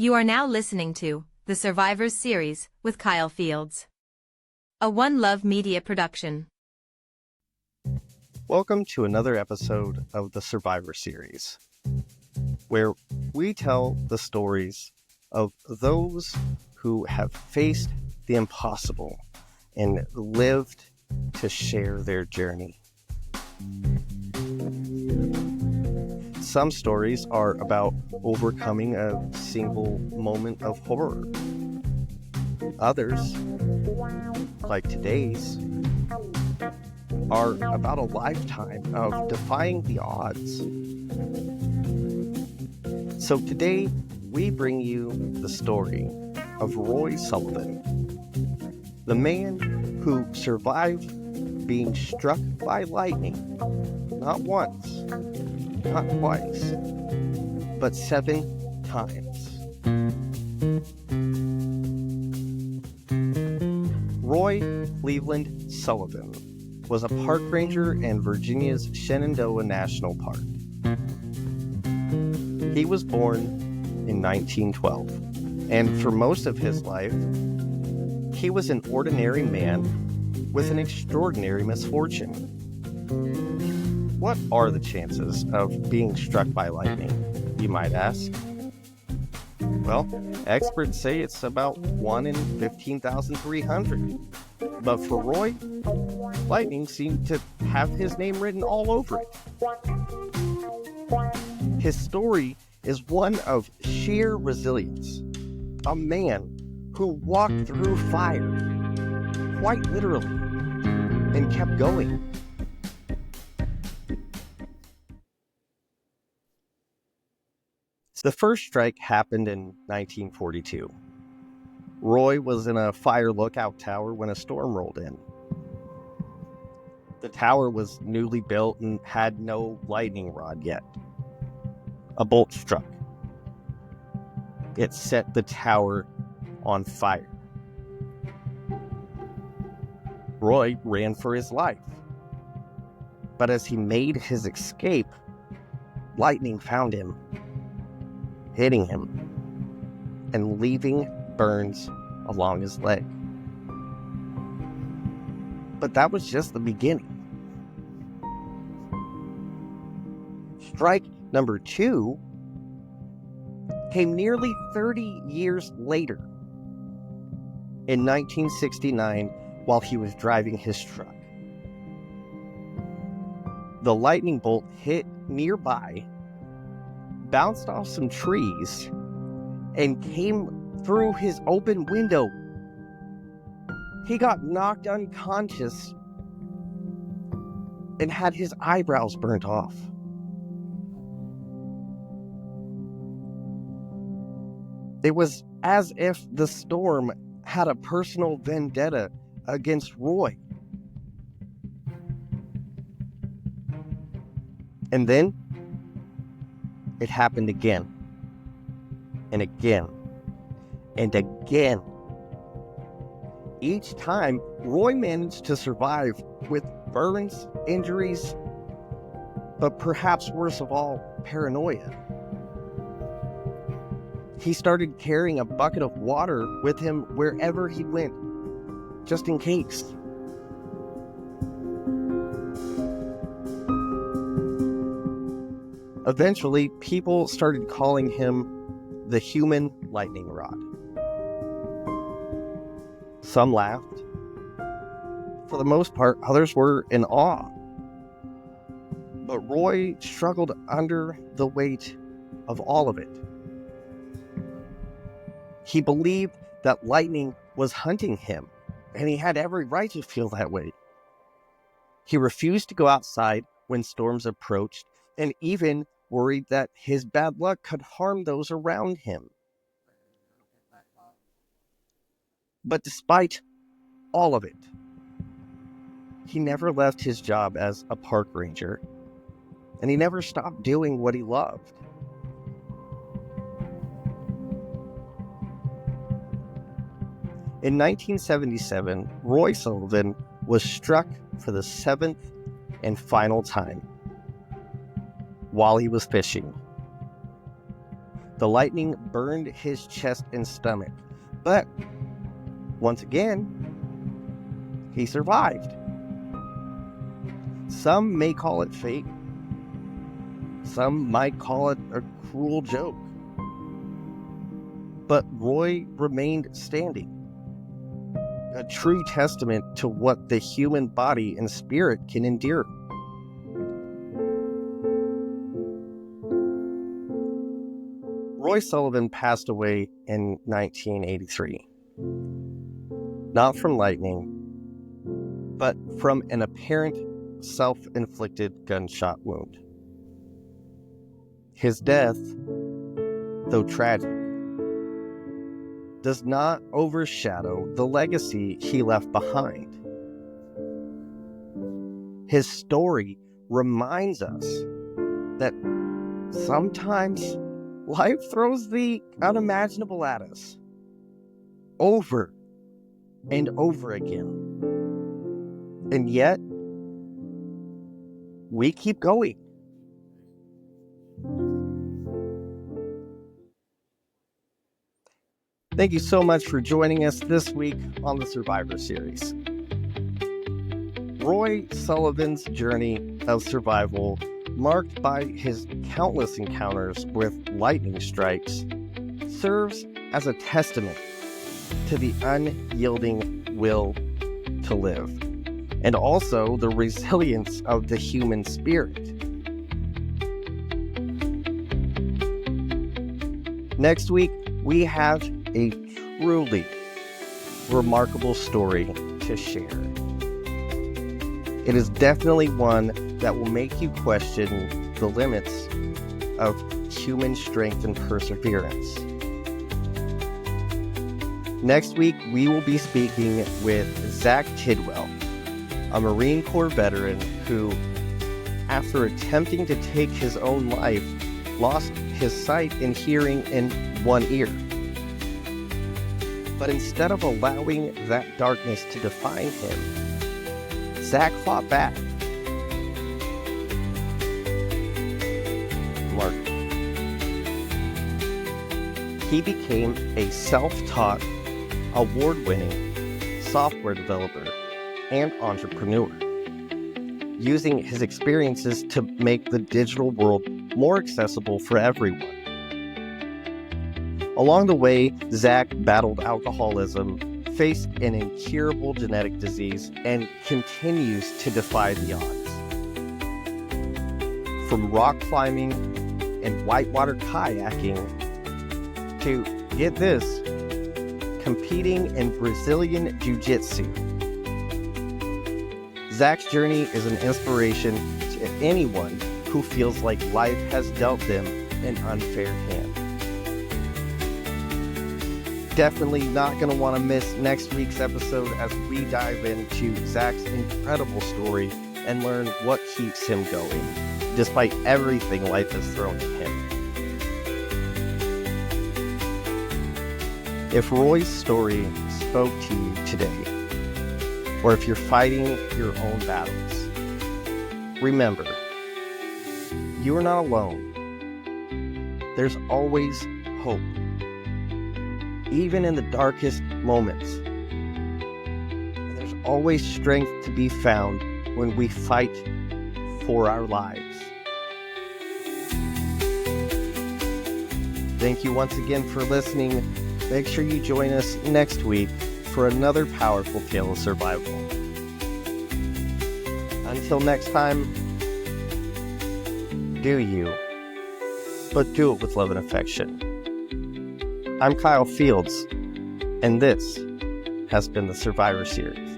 You are now listening to The Survivors Series with Kyle Fields, a One Love Media production. Welcome to another episode of The Survivor Series, where we tell the stories of those who have faced the impossible and lived to share their journey. Some stories are about overcoming a single moment of horror. Others, like today's, are about a lifetime of defying the odds. So today, we bring you the story of Roy Sullivan, the man who survived being struck by lightning, not once, not twice, but 7 times. Roy Cleveland Sullivan was a park ranger in Virginia's Shenandoah National Park. He was born in 1912, and for most of his life, he was an ordinary man with an extraordinary misfortune. What are the chances of being struck by lightning, you might ask? Well, experts say it's about 1 in 15,300. But for Roy, lightning seemed to have his name written all over it. His story is one of sheer resilience. A man who walked through fire, quite literally, and kept going. The first strike happened in 1942. Roy was in a fire lookout tower when a storm rolled in. The tower was newly built and had no lightning rod yet. A bolt struck. It set the tower on fire. Roy ran for his life. But as he made his escape, lightning found him, hitting him, and leaving burns along his leg. But that was just the beginning. Strike number 2 came nearly 30 years later, in 1969, while he was driving his truck. The lightning bolt hit nearby, bounced off some trees, and came through his open window. He got knocked unconscious and had his eyebrows burnt off. It was as if the storm had a personal vendetta against Roy. And then it happened again, and again, and again. Each time, Roy managed to survive with burns, injuries, but perhaps worst of all, paranoia. He started carrying a bucket of water with him wherever he went, just in case. Eventually, people started calling him the human lightning rod. Some laughed. For the most part, others were in awe. But Roy struggled under the weight of all of it. He believed that lightning was hunting him, and he had every right to feel that way. He refused to go outside when storms approached, and even worried that his bad luck could harm those around him. But despite all of it, he never left his job as a park ranger, and he never stopped doing what he loved. In 1977, Roy Sullivan was struck for the 7th and final time while he was fishing. The lightning burned his chest and stomach, but once again, he survived. Some may call it fate. Some might call it a cruel joke. But Roy remained standing, a true testament to what the human body and spirit can endure. Roy Sullivan passed away in 1983. Not from lightning, but from an apparent self-inflicted gunshot wound. His death, though tragic, does not overshadow the legacy he left behind. His story reminds us that sometimes life throws the unimaginable at us over and over again. And yet, we keep going. Thank you so much for joining us this week on the Survivor Series. Roy Sullivan's journey of survival, marked by his countless encounters with lightning strikes, serves as a testament to the unyielding will to live, and also the resilience of the human spirit. Next week, we have a truly remarkable story to share. It is definitely one that will make you question the limits of human strength and perseverance. Next week, we will be speaking with Zach Tidwell, a Marine Corps veteran who, after attempting to take his own life, lost his sight and hearing in one ear. But instead of allowing that darkness to define him, Zach fought back. Mark. He became a self-taught, award-winning software developer and entrepreneur, using his experiences to make the digital world more accessible for everyone. Along the way, Zach battled alcoholism, faced an incurable genetic disease, and continues to defy the odds. From rock climbing and whitewater kayaking to, get this, competing in Brazilian Jiu-Jitsu. Zach's journey is an inspiration to anyone who feels like life has dealt them an unfair hand. Definitely not going to want to miss next week's episode as we dive into Zach's incredible story and learn what keeps him going, despite everything life has thrown at him. If Roy's story spoke to you today, or if you're fighting your own battles, remember, you are not alone. There's always hope, even in the darkest moments. And there's always strength to be found when we fight for our lives. Thank you once again for listening. Make sure you join us next week for another powerful tale of survival. Until next time, do you, but do it with love and affection. I'm Kyle Fields, and this has been the Survivor Series.